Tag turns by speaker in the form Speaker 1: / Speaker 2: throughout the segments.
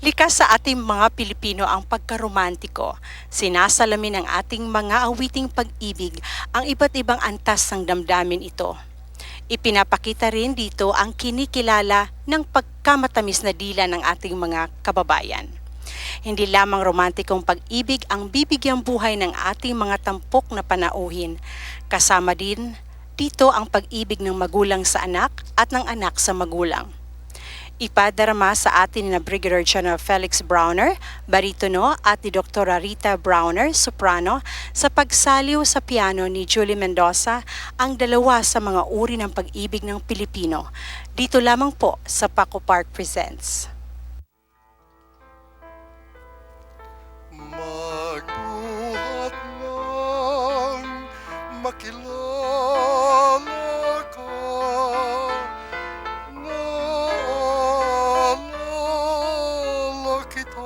Speaker 1: Likas sa ating mga Pilipino ang pagkaromantiko. Sinasalamin ng ating mga awiting pag-ibig ang iba't ibang antas ng damdamin ito. Ipinapakita rin dito ang kinikilala ng pagkamatamis na dila ng ating mga kababayan. Hindi lamang romantikong pag-ibig ang bibigyang buhay ng ating mga tampok na panauhin. Kasama din dito ang pag-ibig ng magulang sa anak at ng anak sa magulang. Ipadarama sa atin na Brigadier General Felix Browner, baritono at ni Dr. Rita Browner, soprano, sa pagsaliw sa piano ni Julie Mendoza ang dalawa sa mga uri ng pag-ibig ng Pilipino. Dito lamang po sa Paco Park Presents.
Speaker 2: Magbuhat ng makilala ka, naalala kita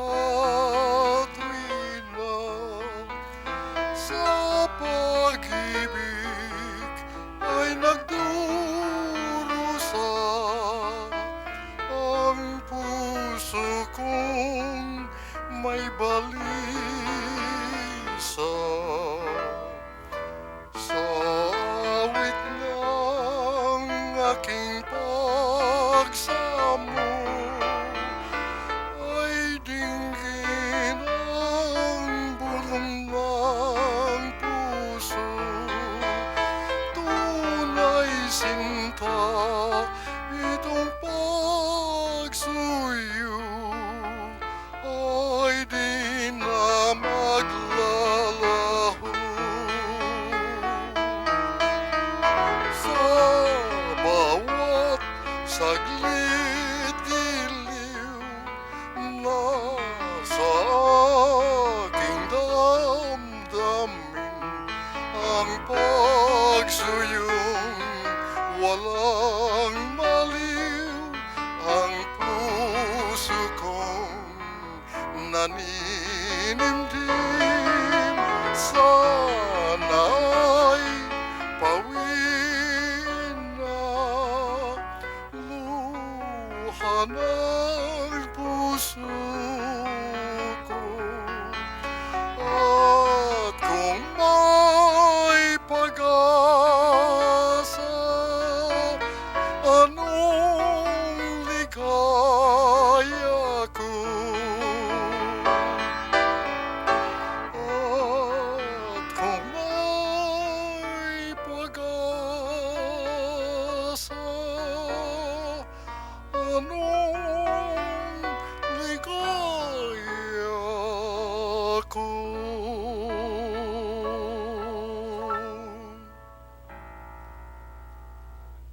Speaker 2: tuwing na sa pag-ibig ay nagdurusa ang puso kong may balisa. Sa awit ng aking pagsamo ay dinggin ang bulong ng puso. Tunay sinta itong pagsuyo ay di na maglalaho. Sa bawat saglit giliw na sa aking damdamin ang pagsuyong walang maliw ang puso kong naninimdim. Sana'y pawin na luha ng puso ko. At kung may pag-asa, anong ligaya ko. At kung may pag-asa, anong ligaya ko.